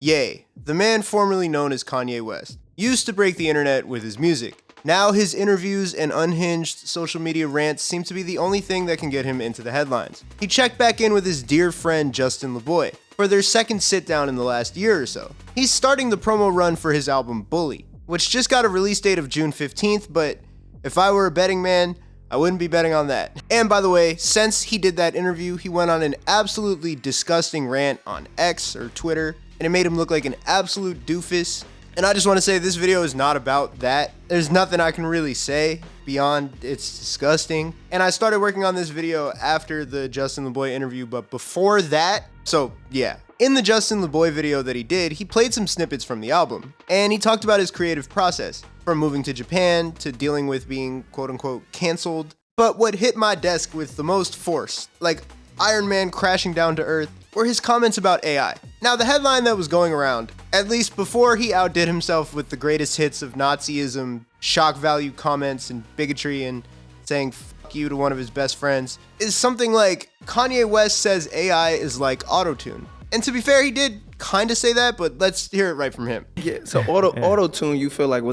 Ye, the man formerly known as Kanye West, used to break the internet with his music. Now his interviews and unhinged social media rants seem to be the only thing that can get him into the headlines. He checked back in with his dear friend Justin LeBoy for their second sit down in the last year or so. He's starting the promo run for his album Bully, which just got a release date of June 15th, but if I were a betting man, I wouldn't be betting on that. And by the way, since he did that interview, he went on an absolutely disgusting rant on X or Twitter, and it made him look like an absolute doofus. And I just want to say this video is not about that. There's nothing I can really say beyond it's disgusting. And I started working on this video after the Justin LeBoy interview, but before that, so yeah. In the Justin LeBoy video that he did, he played some snippets from the album, and he talked about his creative process, from moving to Japan to dealing with being quote-unquote canceled. But what hit my desk with the most force, like Iron Man crashing down to Earth, were his comments about AI. Now, the headline that was going around, at least before he outdid himself with the greatest hits of Nazism, shock value comments, and bigotry, and saying "fuck you" to one of his best friends, is something like, Kanye West says AI is like Autotune. And to be fair, he did kind of say that, but let's hear it right from him. Yeah, so Autotune, you feel like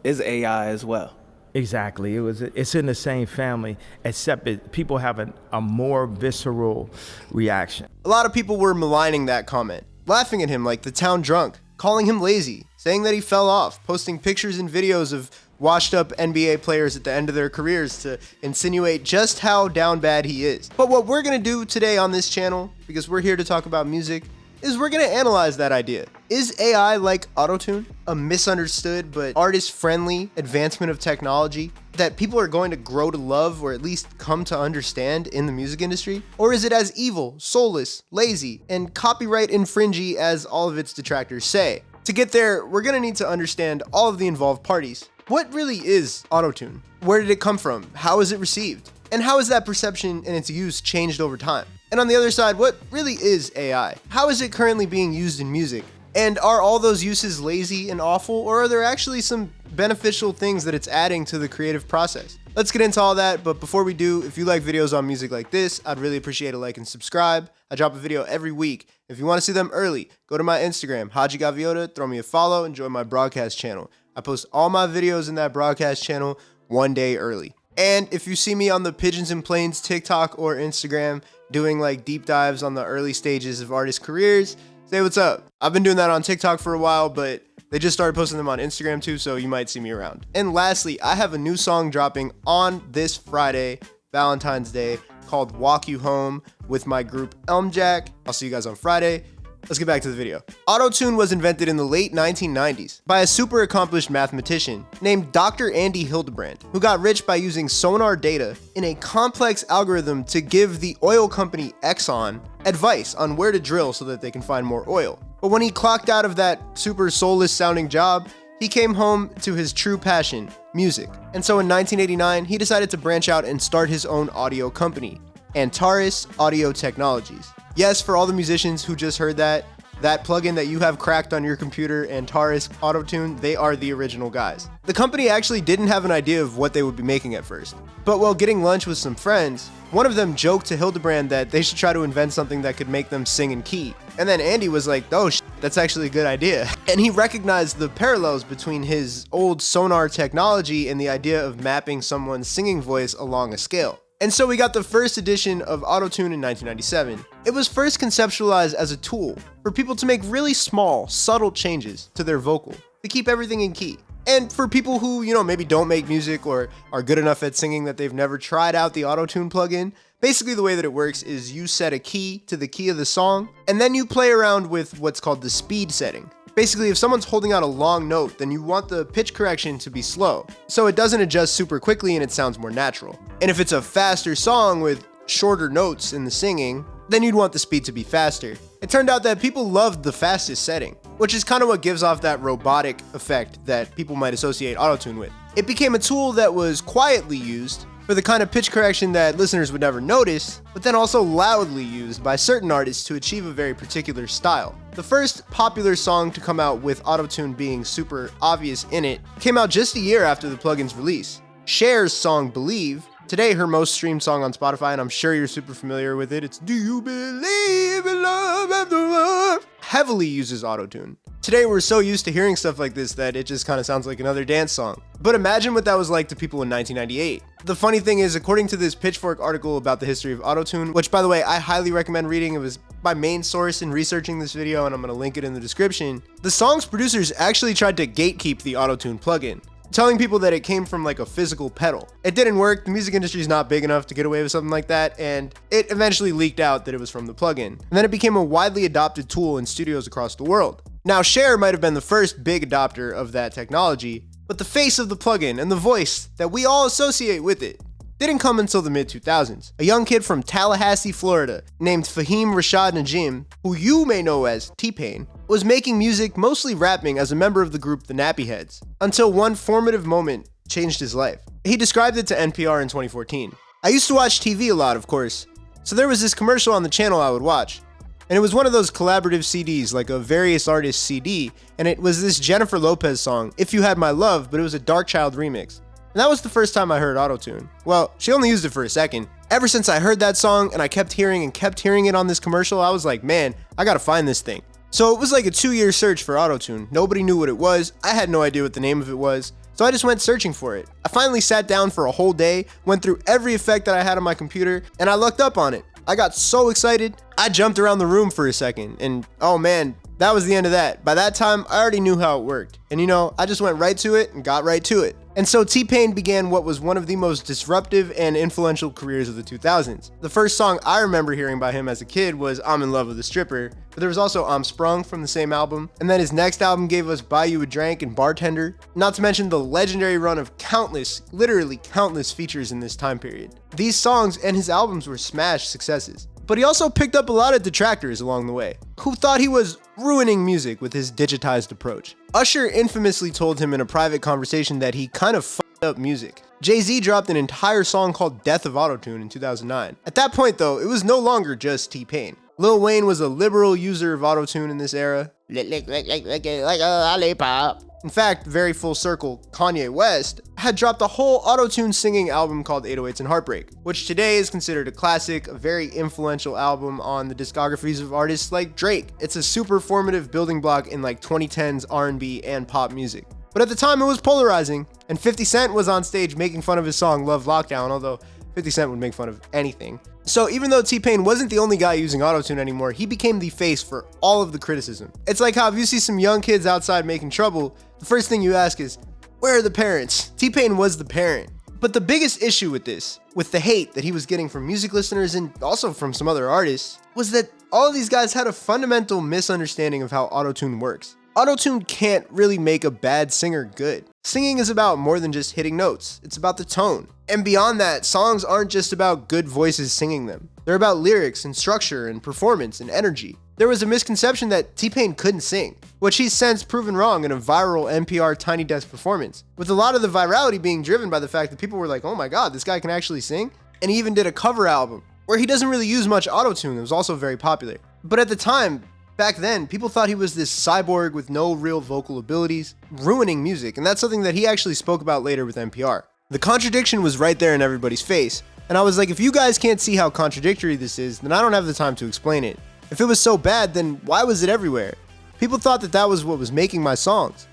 is AI as well? Exactly. It's in the same family, except people have a more visceral reaction. A lot of people were maligning that comment, laughing at him like the town drunk, calling him lazy, saying that he fell off, posting pictures and videos of washed up NBA players at the end of their careers to insinuate just how down bad he is. But what we're gonna do today on this channel, because we're here to talk about music, is we're gonna analyze that idea. Is AI like Autotune, a misunderstood but artist-friendly advancement of technology that people are going to grow to love or at least come to understand in the music industry? Or is it as evil, soulless, lazy, and copyright infringy as all of its detractors say? To get there, we're gonna need to understand all of the involved parties. What really is Autotune? Where did it come from? How is it received? And how has that perception and its use changed over time? And on the other side, what really is AI? How is it currently being used in music? And are all those uses lazy and awful, or are there actually some beneficial things that it's adding to the creative process? Let's get into all that, but before we do, if you like videos on music like this, I'd really appreciate a like and subscribe. I drop a video every week. If you want to see them early, go to my Instagram, HADJI, throw me a follow, and join my broadcast channel. I post all my videos in that broadcast channel one day early. And if you see me on the Pigeons and Planes TikTok or Instagram doing like deep dives on the early stages of artists' careers, say what's up. I've been doing that on TikTok for a while, but they just started posting them on Instagram too, so you might see me around. And lastly, I have a new song dropping on this Friday, Valentine's Day, called Walk You Home with my group Elmjack. I'll see you guys on Friday. Let's get back to the video. Autotune was invented in the late 1990s by a super accomplished mathematician named Dr. Andy Hildebrand, who got rich by using sonar data in a complex algorithm to give the oil company Exxon advice on where to drill so that they can find more oil. But when he clocked out of that super soulless sounding job, he came home to his true passion, music. And so in 1989, he decided to branch out and start his own audio company, Antares Audio Technologies. Yes, for all the musicians who just heard that plugin that you have cracked on your computer, Antares Autotune, they are the original guys. The company actually didn't have an idea of what they would be making at first. But while getting lunch with some friends, one of them joked to Hildebrand that they should try to invent something that could make them sing in key. And then Andy was like, oh that's actually a good idea. And he recognized the parallels between his old sonar technology and the idea of mapping someone's singing voice along a scale. And so we got the first edition of Autotune in 1997. It was first conceptualized as a tool for people to make really small, subtle changes to their vocal to keep everything in key. And for people who, maybe don't make music or are good enough at singing that they've never tried out the Autotune plugin, basically the way that it works is you set a key to the key of the song, and then you play around with what's called the speed setting. Basically, if someone's holding out a long note, then you want the pitch correction to be slow, so it doesn't adjust super quickly and it sounds more natural. And if it's a faster song with shorter notes in the singing, then you'd want the speed to be faster. It turned out that people loved the fastest setting, which is kind of what gives off that robotic effect that people might associate Autotune with. It became a tool that was quietly used for the kind of pitch correction that listeners would never notice, but then also loudly used by certain artists to achieve a very particular style. The first popular song to come out with Autotune being super obvious in it came out just a year after the plugin's release. Cher's song Believe, today her most streamed song on Spotify, and I'm sure you're super familiar with it. It's Do You Believe in Love After Love? heavily uses Autotune. Today we're so used to hearing stuff like this that it just kind of sounds like another dance song. But imagine what that was like to people in 1998. The funny thing is, according to this Pitchfork article about the history of Autotune, which by the way, I highly recommend reading, it was my main source in researching this video and I'm going to link it in the description, the song's producers actually tried to gatekeep the Autotune plugin, telling people that it came from like a physical pedal. It didn't work, the music industry is not big enough to get away with something like that, and it eventually leaked out that it was from the plugin. And then it became a widely adopted tool in studios across the world. Now, Cher might have been the first big adopter of that technology, but the face of the plugin and the voice that we all associate with it didn't come until the mid-2000s. A young kid from Tallahassee, Florida, named Fahim Rashad Najim, who you may know as T-Pain, was making music, mostly rapping, as a member of the group The Nappy Heads, until one formative moment changed his life. He described it to NPR in 2014. I used to watch TV a lot, of course, so there was this commercial on the channel I would watch. And it was one of those collaborative CDs, like a various artists CD, and it was this Jennifer Lopez song, If You Had My Love, but it was a Dark Child remix. And that was the first time I heard Autotune. Well, she only used it for a second. Ever since I heard that song and I kept hearing it on this commercial, I was like, man, I gotta find this thing. So it was like a 2-year search for Autotune. Nobody knew what it was. I had no idea what the name of it was. So I just went searching for it. I finally sat down for a whole day, went through every effect that I had on my computer, and I looked up on it. I got so excited, I jumped around the room for a second, and oh man, that was the end of that. By that time, I already knew how it worked. And you know, I just went right to it and got right to it. And so T-Pain began what was one of the most disruptive and influential careers of the 2000s. The first song I remember hearing by him as a kid was I'm in Love with a Stripper, but there was also I'm Sprung from the same album. And then his next album gave us Buy You a Drank and Bartender, not to mention the legendary run of countless, literally countless features in this time period. These songs and his albums were smash successes. But he also picked up a lot of detractors along the way, who thought he was ruining music with his digitized approach. Usher infamously told him in a private conversation that he kind of fucked up music. Jay-Z dropped an entire song called Death of Autotune in 2009. At that point though, it was no longer just T-Pain. Lil Wayne was a liberal user of Autotune in this era. Like a lollipop. In fact, very full circle, Kanye West had dropped a whole Autotune singing album called 808s and Heartbreak, which today is considered a classic, a very influential album on the discographies of artists like Drake. It's a super formative building block in like 2010s R&B and pop music. But at the time it was polarizing, and 50 Cent was on stage making fun of his song Love Lockdown, although 50 Cent would make fun of anything. So even though T-Pain wasn't the only guy using Autotune anymore, he became the face for all of the criticism. It's like how if you see some young kids outside making trouble, the first thing you ask is, where are the parents? T-Pain was the parent. But the biggest issue with this, with the hate that he was getting from music listeners and also from some other artists, was that all of these guys had a fundamental misunderstanding of how Autotune works. Autotune can't really make a bad singer good. Singing is about more than just hitting notes. It's about the tone. And beyond that, songs aren't just about good voices singing them. They're about lyrics and structure and performance and energy. There was a misconception that T-Pain couldn't sing, which he's since proven wrong in a viral NPR Tiny Desk performance, with a lot of the virality being driven by the fact that people were like, oh my god, this guy can actually sing? And he even did a cover album, where he doesn't really use much Autotune that was also very popular. But at the time, back then, people thought he was this cyborg with no real vocal abilities, ruining music, and that's something that he actually spoke about later with NPR. The contradiction was right there in everybody's face, and I was like, if you guys can't see how contradictory this is, then I don't have the time to explain it. If it was so bad, then why was it everywhere? People thought that that was what was making my songs.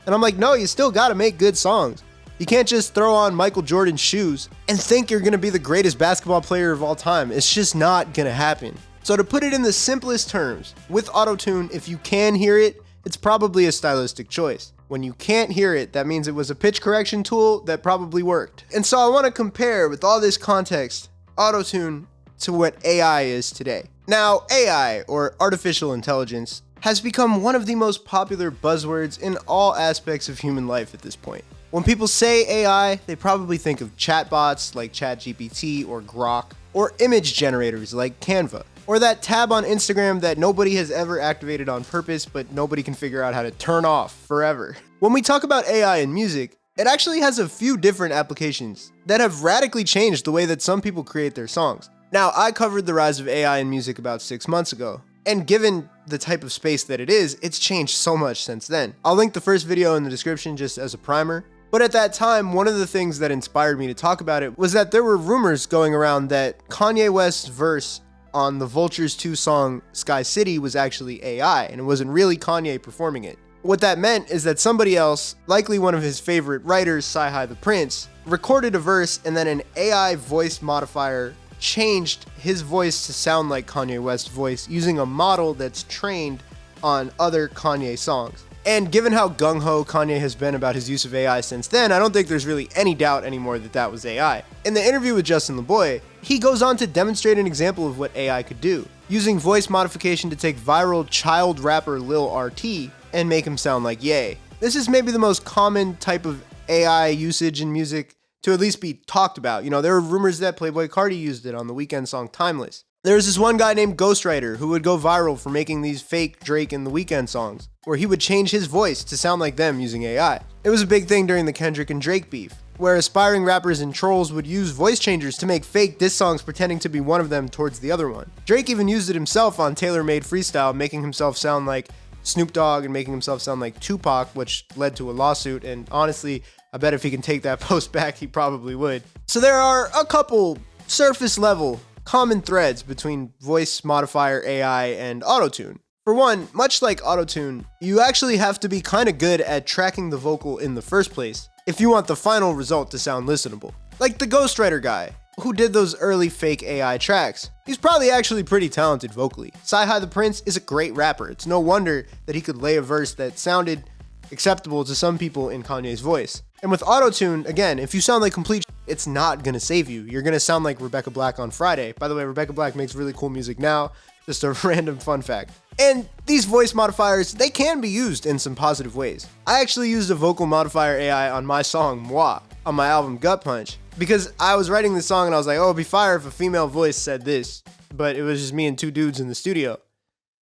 And I'm like, no, you still gotta make good songs. You can't just throw on Michael Jordan's shoes and think you're gonna be the greatest basketball player of all time. It's just not gonna happen. So to put it in the simplest terms, with Autotune, if you can hear it, it's probably a stylistic choice. When you can't hear it, that means it was a pitch correction tool that probably worked. And so I want to compare, with all this context, Autotune to what AI is today. Now, AI, or artificial intelligence, has become one of the most popular buzzwords in all aspects of human life at this point. When people say AI, they probably think of chatbots like ChatGPT or Grok, or image generators like Canva, or that tab on Instagram that nobody has ever activated on purpose, but nobody can figure out how to turn off forever. When we talk about AI in music, it actually has a few different applications that have radically changed the way that some people create their songs. Now, I covered the rise of AI in music about 6 months ago, and given the type of space that it is, it's changed so much since then. I'll link the first video in the description just as a primer. But at that time, one of the things that inspired me to talk about it was that there were rumors going around that Kanye West's verse on the Vultures 2 song Sky City was actually AI, and it wasn't really Kanye performing it. What that meant is that somebody else, likely one of his favorite writers, HADJI the Prince, recorded a verse and then an AI voice modifier changed his voice to sound like Kanye West's voice using a model that's trained on other Kanye songs. And given how gung-ho Kanye has been about his use of AI since then, I don't think there's really any doubt anymore that that was AI. In the interview with Justin LeBoy, he goes on to demonstrate an example of what AI could do, using voice modification to take viral child rapper Lil RT and make him sound like Ye. This is maybe the most common type of AI usage in music to at least be talked about. You know, there were rumors that Playboi Carti used it on the Weeknd song Timeless. There was this one guy named Ghostwriter who would go viral for making these fake Drake and the Weeknd songs, where he would change his voice to sound like them using AI. It was a big thing during the Kendrick and Drake beef, where aspiring rappers and trolls would use voice changers to make fake diss songs pretending to be one of them towards the other one. Drake even used it himself on Tailor Made Freestyle, making himself sound like Snoop Dogg and making himself sound like Tupac, which led to a lawsuit, and honestly, I bet if he can take that post back, he probably would. So there are a couple surface level common threads between voice modifier AI and Autotune. For one, much like Autotune, you actually have to be kind of good at tracking the vocal in the first place if you want the final result to sound listenable. Like the Ghostwriter guy, who did those early fake AI tracks. He's probably actually pretty talented vocally. HADJI the Prince is a great rapper. It's no wonder that he could lay a verse that sounded acceptable to some people in Kanye's voice. And with Autotune, again, if you sound like complete it's not gonna save you. You're gonna sound like Rebecca Black on Friday. By the way, Rebecca Black makes really cool music now. Just a random fun fact. And these voice modifiers, they can be used in some positive ways. I actually used a vocal modifier AI on my song Moi on my album Gut Punch because I was writing this song and I was like, oh, it'd be fire if a female voice said this, but it was just me and two dudes in the studio.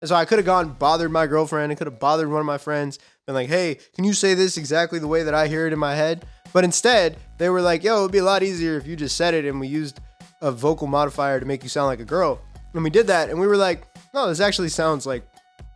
And so I could have gone bothered my girlfriend, I could have bothered one of my friends, been like, hey, can you say this exactly the way that I hear it in my head? But instead, they were like, yo, it'd be a lot easier if you just said it and we used a vocal modifier to make you sound like a girl. And we did that and we were like, no, this actually sounds like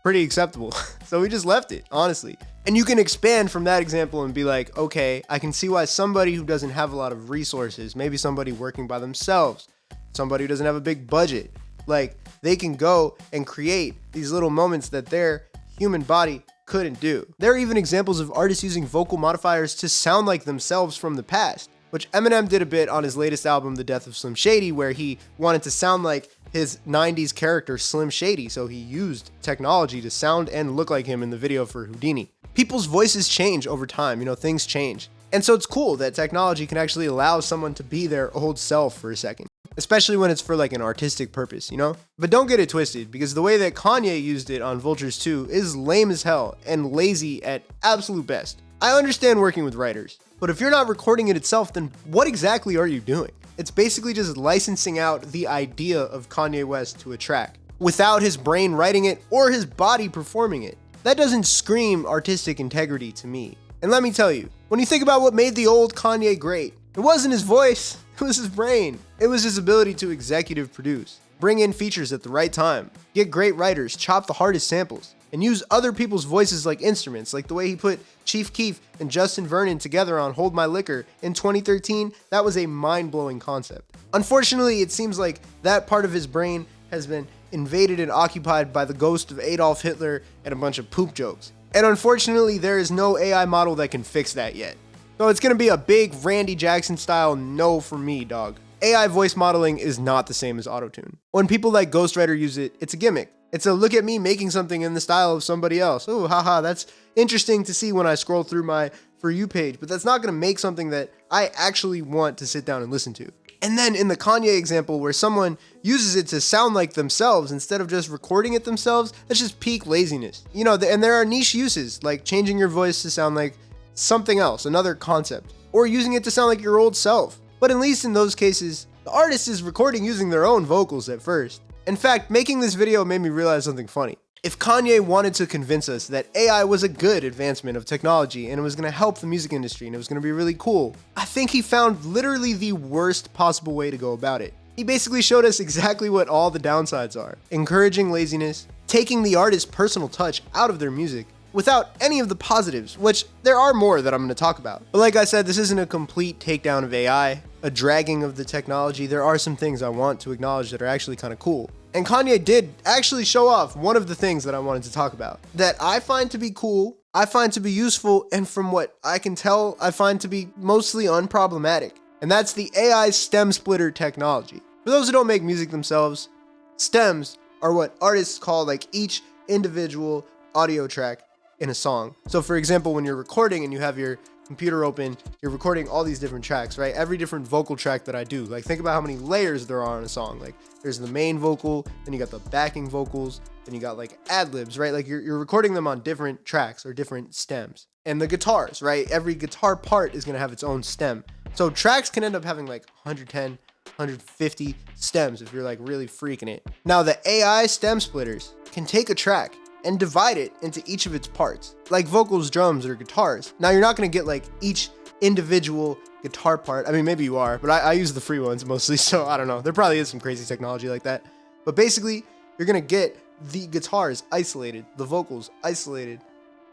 pretty acceptable. So we just left it, honestly. And you can expand from that example and be like, okay, I can see why somebody who doesn't have a lot of resources, maybe somebody working by themselves, somebody who doesn't have a big budget, like they can go and create these little moments that their human body couldn't do. There are even examples of artists using vocal modifiers to sound like themselves from the past, which Eminem did a bit on his latest album, The Death of Slim Shady, where he wanted to sound like his 90s character Slim Shady, so he used technology to sound and look like him in the video for Houdini. People's voices change over time, things change. And so it's cool that technology can actually allow someone to be their old self for a second, especially when it's for like an artistic purpose, But don't get it twisted, because the way that Kanye used it on Vultures 2 is lame as hell and lazy at absolute best. I understand working with writers, but if you're not recording it itself, then what exactly are you doing? It's basically just licensing out the idea of Kanye West to a track, without his brain writing it or his body performing it. That doesn't scream artistic integrity to me. And let me tell you, when you think about what made the old Kanye great, it wasn't his voice, it was his brain. It was his ability to executive produce, bring in features at the right time, get great writers, chop the hardest samples, and use other people's voices like instruments, like the way he put Chief Keef and Justin Vernon together on Hold My Liquor in 2013. That was a mind-blowing concept. Unfortunately, it seems like that part of his brain has been invaded and occupied by the ghost of Adolf Hitler and a bunch of poop jokes. And unfortunately, there is no AI model that can fix that yet. So it's gonna be a big Randy Jackson style no for me, dog. AI voice modeling is not the same as Autotune. When people like Ghostwriter use it, it's a gimmick. It's a look at me making something in the style of somebody else. Oh, haha, that's interesting to see when I scroll through my For You page, but that's not gonna make something that I actually want to sit down and listen to. And then in the Kanye example where someone uses it to sound like themselves instead of just recording it themselves, that's just peak laziness. And there are niche uses like changing your voice to sound like something else, another concept, or using it to sound like your old self. But at least in those cases, the artist is recording using their own vocals at first. In fact, making this video made me realize something funny. If Kanye wanted to convince us that AI was a good advancement of technology and it was going to help the music industry and it was going to be really cool, I think he found literally the worst possible way to go about it. He basically showed us exactly what all the downsides are: encouraging laziness, taking the artist's personal touch out of their music, without any of the positives, which there are more that I'm going to talk about. But like I said, this isn't a complete takedown of AI, a dragging of the technology. There are some things I want to acknowledge that are actually kind of cool. And Kanye did actually show off one of the things that I wanted to talk about that I find to be cool, I find to be useful, and from what I can tell, I find to be mostly unproblematic. And that's the AI stem splitter technology. For those who don't make music themselves, stems are what artists call like each individual audio track in a song. So for example, when you're recording and you have your computer open, you're recording all these different tracks, right? Every different vocal track that I do, like think about how many layers there are in a song. Like there's the main vocal, then you got the backing vocals, then you got like ad libs, right? Like you're recording them on different tracks or different stems. And the guitars, right? Every guitar part is gonna have its own stem. So tracks can end up having like 110, 150 stems if you're like really freaking it. Now the AI stem splitters can take a track and divide it into each of its parts, like vocals, drums, or guitars. Now you're not gonna get like each individual guitar part. I mean, maybe you are, but I use the free ones mostly, so I don't know. There probably is some crazy technology like that. But basically, you're gonna get the guitars isolated, the vocals isolated,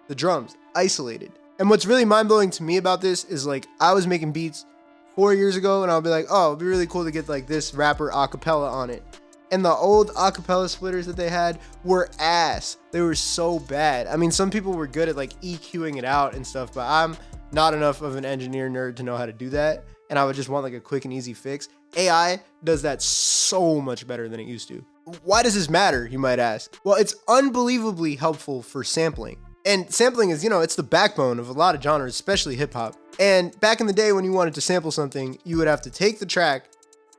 the drums isolated. And what's really mind-blowing to me about this is like, I was making beats 4 years ago and I'll be like, oh, it'd be really cool to get like this rapper acapella on it. And the old acapella splitters that they had were ass. They were so bad. I mean, some people were good at like EQing it out and stuff, but I'm not enough of an engineer nerd to know how to do that. And I would just want like a quick and easy fix. AI does that so much better than it used to. Why does this matter, you might ask? Well, it's unbelievably helpful for sampling. And sampling is, it's the backbone of a lot of genres, especially hip hop. And back in the day when you wanted to sample something, you would have to take the track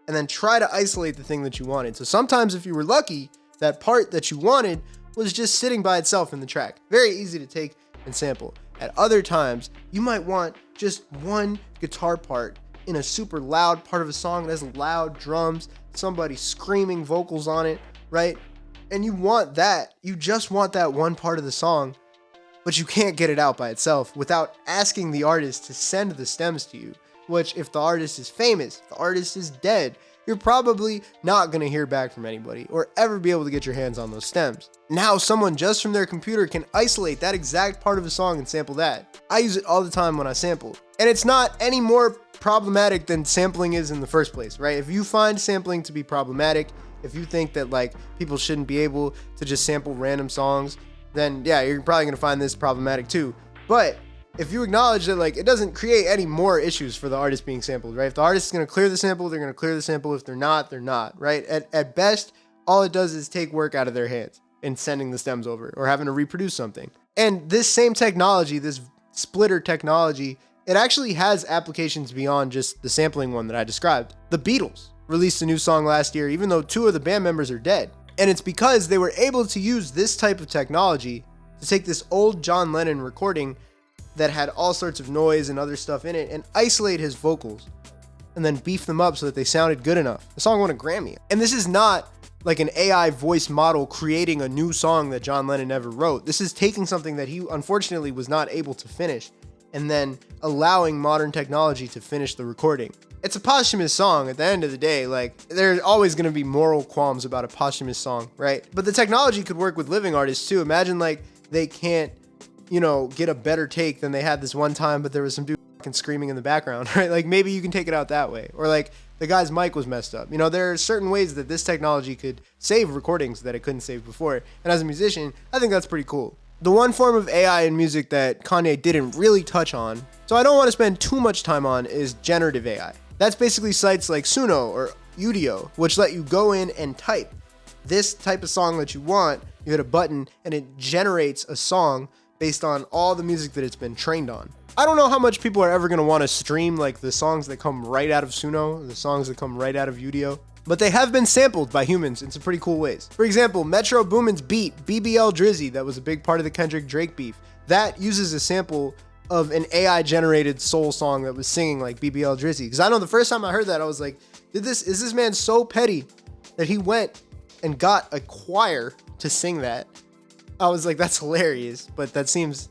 and then try to isolate the thing that you wanted. So sometimes if you were lucky, that part that you wanted was just sitting by itself in the track. Very easy to take and sample. At other times, you might want just one guitar part in a super loud part of a song that has loud drums, somebody screaming vocals on it, right? And you want that, you just want that one part of the song, but you can't get it out by itself without asking the artist to send the stems to you. Which, if the artist is famous, if the artist is dead, you're probably not going to hear back from anybody or ever be able to get your hands on those stems. Now, someone just from their computer can isolate that exact part of a song and sample that. I use it all the time when I sample. And it's not any more problematic than sampling is in the first place, right? If you find sampling to be problematic, if you think that like people shouldn't be able to just sample random songs, then yeah, you're probably going to find this problematic too. But if you acknowledge that like it doesn't create any more issues for the artist being sampled, right? If the artist is going to clear the sample, they're going to clear the sample. If they're not, they're not, right? At best, all it does is take work out of their hands in sending the stems over or having to reproduce something. And this same technology, this splitter technology, it actually has applications beyond just the sampling one that I described. The Beatles released a new song last year, even though 2 of the band members are dead. And it's because they were able to use this type of technology to take this old John Lennon recording that had all sorts of noise and other stuff in it and isolate his vocals and then beef them up so that they sounded good enough. The song won a Grammy. And this is not like an AI voice model creating a new song that John Lennon never wrote. This is taking something that he unfortunately was not able to finish and then allowing modern technology to finish the recording. It's a posthumous song at the end of the day. Like, there's always going to be moral qualms about a posthumous song, right? But the technology could work with living artists too. Imagine like they can't get a better take than they had this one time, but there was some dude fucking screaming in the background, right? Like maybe you can take it out that way. Or like the guy's mic was messed up. There are certain ways that this technology could save recordings that it couldn't save before. And as a musician, I think that's pretty cool. The one form of AI in music that Kanye didn't really touch on, so I don't want to spend too much time on, is generative AI. That's basically sites like Suno or Udio, which let you go in and type this type of song that you want. You hit a button and it generates a song based on all the music that it's been trained on. I don't know how much people are ever going to want to stream like the songs that come right out of Suno, the songs that come right out of Udio, but they have been sampled by humans in some pretty cool ways. For example, Metro Boomin's beat, BBL Drizzy, that was a big part of the Kendrick Drake beef, that uses a sample of an AI generated soul song that was singing like BBL Drizzy. Because I know the first time I heard that, I was like, is this man so petty that he went and got a choir to sing that? I was like, that's hilarious, but that seems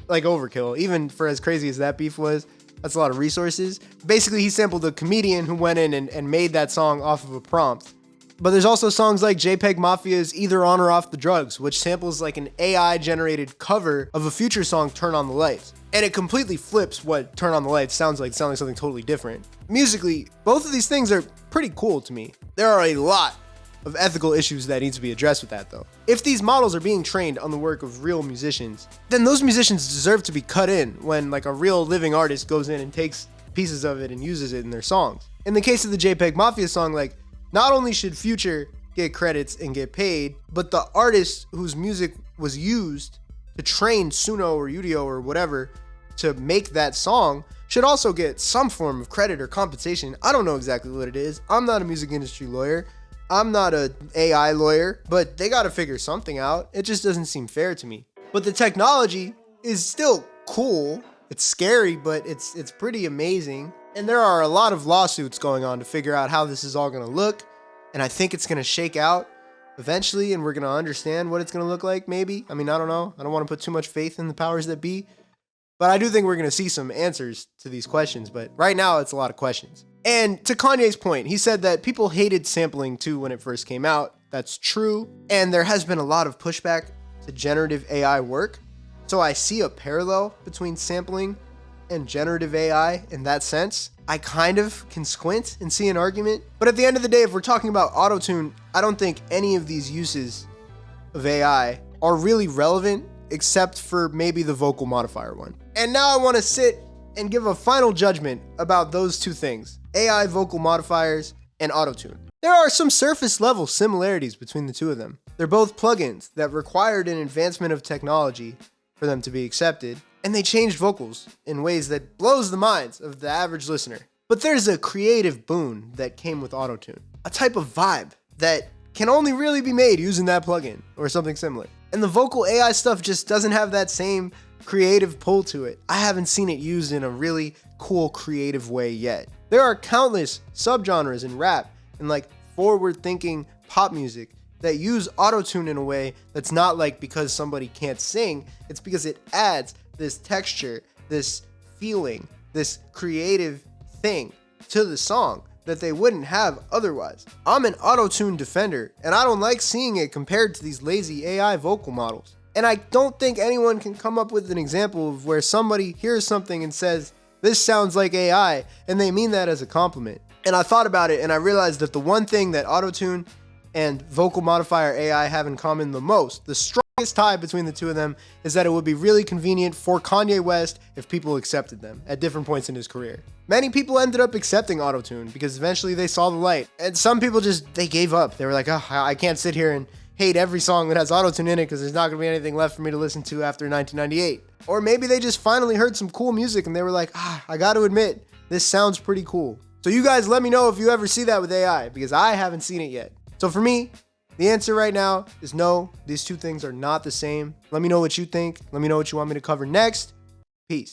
like overkill. Even for as crazy as that beef was, that's a lot of resources. Basically, he sampled a comedian who went in and made that song off of a prompt. But there's also songs like JPEG Mafia's Either On or Off the Drugs, which samples like an AI-generated cover of a Future song, Turn On the Lights. And it completely flips what Turn On the Lights sounds like something totally different. Musically, both of these things are pretty cool to me. There are a lot of ethical issues that needs to be addressed with that though. If these models are being trained on the work of real musicians, then those musicians deserve to be cut in when like a real living artist goes in and takes pieces of it and uses it in their songs. In the case of the JPEG Mafia song, like not only should Future get credits and get paid, but the artist whose music was used to train Suno or Udio or whatever to make that song should also get some form of credit or compensation. I don't know exactly what it is. I'm not a music industry lawyer. I'm not an AI lawyer, but they got to figure something out. It just doesn't seem fair to me. But the technology is still cool. It's scary, but it's pretty amazing. And there are a lot of lawsuits going on to figure out how this is all going to look. And I think it's going to shake out eventually, and we're going to understand what it's going to look like, maybe. I mean, I don't know. I don't want to put too much faith in the powers that be. But I do think we're going to see some answers to these questions. But right now, it's a lot of questions. And to Kanye's point, he said that people hated sampling too when it first came out. That's true. And there has been a lot of pushback to generative AI work. So I see a parallel between sampling and generative AI in that sense. I kind of can squint and see an argument. But at the end of the day, if we're talking about Autotune, I don't think any of these uses of AI are really relevant except for maybe the vocal modifier one. And now I want to sit and give a final judgment about those two things, AI vocal modifiers and Autotune. There are some surface level similarities between the two of them. They're both plugins that required an advancement of technology for them to be accepted, and they changed vocals in ways that blows the minds of the average listener. But there's a creative boon that came with Autotune, a type of vibe that can only really be made using that plugin or something similar. And the vocal AI stuff just doesn't have that same creative pull to it. I haven't seen it used in a really cool, creative way yet. There are countless subgenres in rap and like forward-thinking pop music that use Autotune in a way that's not like because somebody can't sing, it's because it adds this texture, this feeling, this creative thing to the song that they wouldn't have otherwise. I'm an Autotune defender, and I don't like seeing it compared to these lazy AI vocal models. And I don't think anyone can come up with an example of where somebody hears something and says, this sounds like AI, and they mean that as a compliment. And I thought about it, and I realized that the one thing that Autotune and vocal modifier AI have in common the most, the strongest tie between the two of them, is that it would be really convenient for Kanye West if people accepted them at different points in his career. Many people ended up accepting Autotune because eventually they saw the light. And some people they gave up. They were like, oh, I can't sit here and hate every song that has Autotune in it because there's not going to be anything left for me to listen to after 1998. Or maybe they just finally heard some cool music and they were like, I got to admit, this sounds pretty cool. So you guys let me know if you ever see that with AI because I haven't seen it yet. So for me, the answer right now is no, these two things are not the same. Let me know what you think. Let me know what you want me to cover next. Peace.